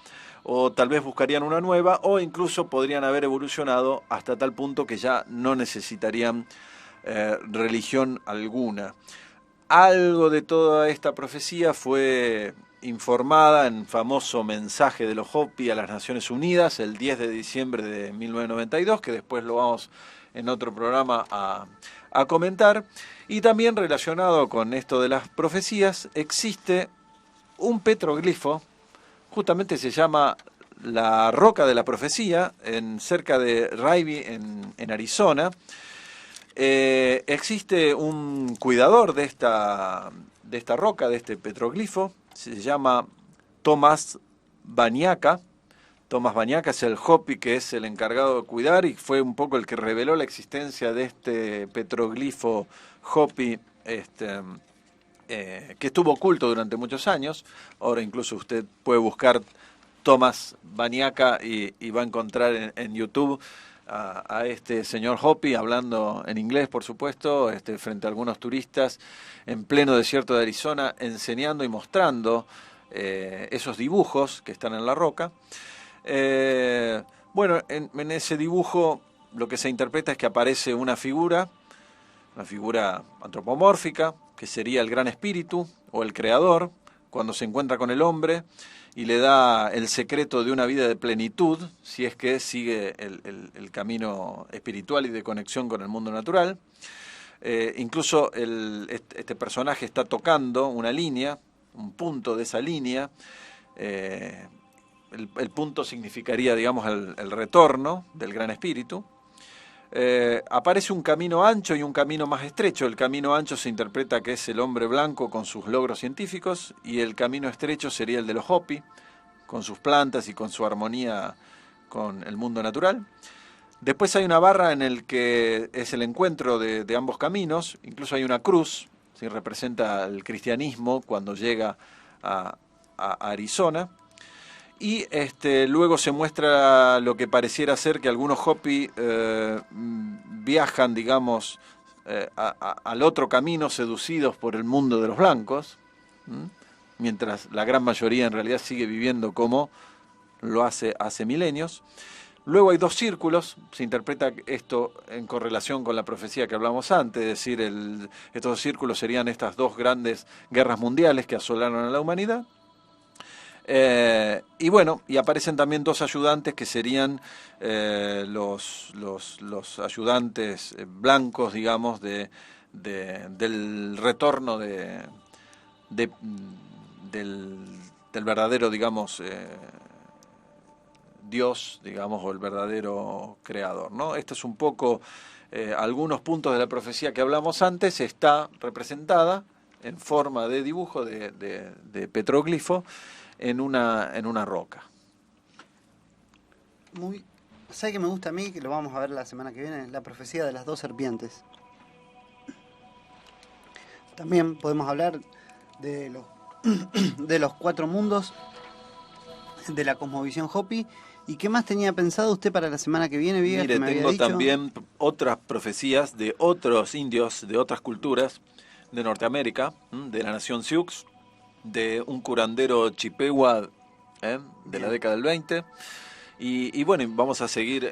o tal vez buscarían una nueva, o incluso podrían haber evolucionado hasta tal punto que ya no necesitarían religión alguna. Algo de toda esta profecía fue informada en famoso mensaje de los Hopi a las Naciones Unidas el 10 de diciembre de 1992, que después lo vamos en otro programa a comentar. Y también relacionado con esto de las profecías, existe un petroglifo, justamente se llama la Roca de la Profecía, cerca de Raimi, en Arizona. Existe un cuidador de esta roca, de este petroglifo, se llama Tomás Baniaka. Tomás Baniaka es el Hopi que es el encargado de cuidar y fue un poco el que reveló la existencia de este petroglifo Hopi que estuvo oculto durante muchos años. Ahora incluso usted puede buscar Tomás Baniaka y va a encontrar en YouTube a este señor Hopi hablando en inglés, por supuesto, frente a algunos turistas en pleno desierto de Arizona, enseñando y mostrando esos dibujos que están en la roca. Bueno, en ese dibujo lo que se interpreta es que aparece una figura antropomórfica, que sería el Gran Espíritu o el Creador, cuando se encuentra con el hombre y le da el secreto de una vida de plenitud, si es que sigue el camino espiritual y de conexión con el mundo natural. Incluso este personaje está tocando una línea, un punto de esa línea. El punto significaría, digamos, el retorno del Gran Espíritu. Aparece un camino ancho y un camino más estrecho. El camino ancho se interpreta que es el hombre blanco con sus logros científicos, y el camino estrecho sería el de los Hopi, con sus plantas y con su armonía con el mundo natural. Después hay una barra en el que es el encuentro de ambos caminos. Incluso hay una cruz, ¿sí? Representa el cristianismo cuando llega a Arizona. Y luego se muestra lo que pareciera ser que algunos Hopi viajan, digamos, al otro camino, seducidos por el mundo de los blancos, mientras la gran mayoría en realidad sigue viviendo como lo hace milenios. Luego hay dos círculos, se interpreta esto en correlación con la profecía que hablamos antes, es decir, estos dos círculos serían estas dos grandes guerras mundiales que asolaron a la humanidad. Y bueno, y aparecen también dos ayudantes que serían los ayudantes blancos, digamos, del retorno del verdadero, digamos, Dios, digamos, o el verdadero creador, ¿no? Esto es un poco algunos puntos de la profecía que hablamos antes. Está representada en forma de dibujo de petroglifo en una roca. ¿Sabe que me gusta a mí? Que lo vamos a ver la semana que viene, la profecía de las dos serpientes. También podemos hablar de los cuatro mundos, de la cosmovisión Hopi. ¿Y qué más tenía pensado usted para la semana que viene, Viegas? Mire, tengo también otras profecías de otros indios, de otras culturas de Norteamérica, de la nación Sioux, de un curandero chippewa de la década del 20, Y bueno, vamos a seguir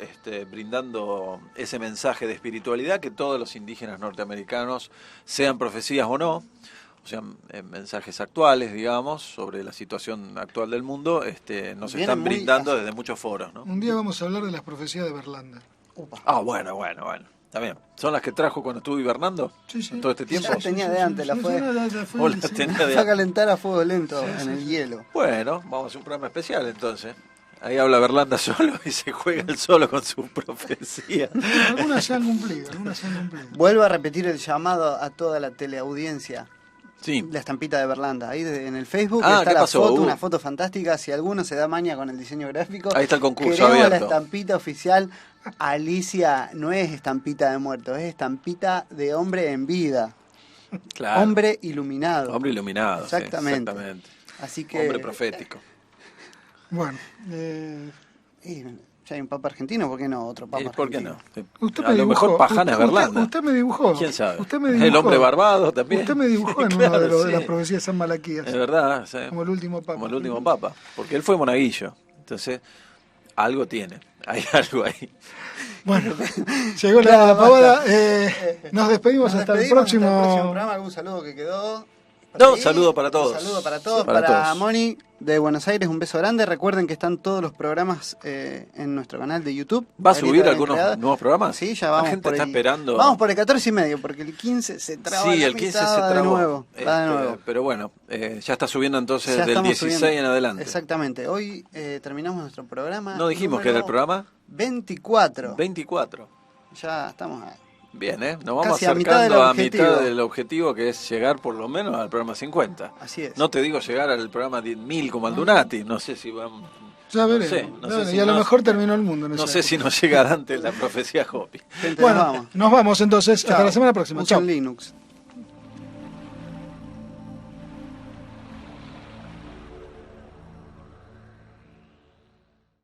brindando ese mensaje de espiritualidad que todos los indígenas norteamericanos, sean profecías o no, o sea, mensajes actuales, digamos, sobre la situación actual del mundo, nos están brindando desde muchos foros, ¿no? Un día vamos a hablar de las profecías de Berlanda. Ah, bueno. Está bien. ¿Son las que trajo cuando estuvo hibernando? Sí. ¿Todo este tiempo? Ya tenía de antes, la fue. ¿O las tenía de Fue a calentar a fuego lento en el hielo. Bueno, vamos a hacer un programa especial entonces. Ahí habla Berlanda solo y se juega él solo con su profecía. Algunas se han cumplido. Vuelvo a repetir el llamado a toda la teleaudiencia. Sí. La estampita de Berlanda. Ahí en el Facebook Ah, está ¿qué la pasó? foto, una foto fantástica. Si alguno se da maña con el diseño gráfico, Ahí está el concurso queremos abierto. la estampita oficial. Alicia no es estampita de muerto, es estampita de hombre en vida. Claro. Hombre iluminado. Hombre iluminado. Exactamente. Sí, exactamente. Así que Hombre profético. Bueno, ya hay un papa argentino, ¿por qué no otro papa ¿Por qué argentino? no? Sí. usted A me lo dibujó. mejor Pajana es Berlanda. Usted me dibujó. ¿Quién sabe? Usted me dibujó. El hombre barbado también. Usted me dibujó en Claro, una de sí. las profecías de San Malaquías. Es verdad. Sí. Como el último papa. Como el último papa. Porque él fue monaguillo. Entonces, algo tiene. Hay algo ahí. Bueno, llegó la hora de la pavada. Nos despedimos Nos hasta el despedimos próximo. hasta el próximo programa. ¿Algún saludo que quedó? No, saludo para todos. Un saludo para todos. Para Para todos. Moni de Buenos Aires, un beso grande. Recuerden que están todos los programas en nuestro canal de YouTube. ¿Va a La subir Grieta de la algunos Increada. nuevos programas? Sí, ya La vamos gente por está el, esperando. Vamos por el 14:30, porque el 15 se traba. Sí, la el 15 mitad, se va trabó. de nuevo. Va de nuevo. Pero bueno, ya está subiendo entonces Ya del estamos 16 subiendo. en adelante. Exactamente. Hoy terminamos nuestro programa. No dijimos que era el número programa 24. 24. Ya estamos a... Bien, Nos vamos Casi a mitad acercando del a objetivo. mitad del objetivo, que es llegar por lo menos al programa 50. Así es. No te digo llegar al programa 10.000 como al Dunati. No sé si vamos. Ya veremos. sé, no sé si y a lo no- mejor terminó el mundo. No sé si nos llega antes la profecía Hopi. Gente, Bueno, nos vamos. nos vamos entonces. Hasta Chao. la semana próxima. Usen Chao. Linux.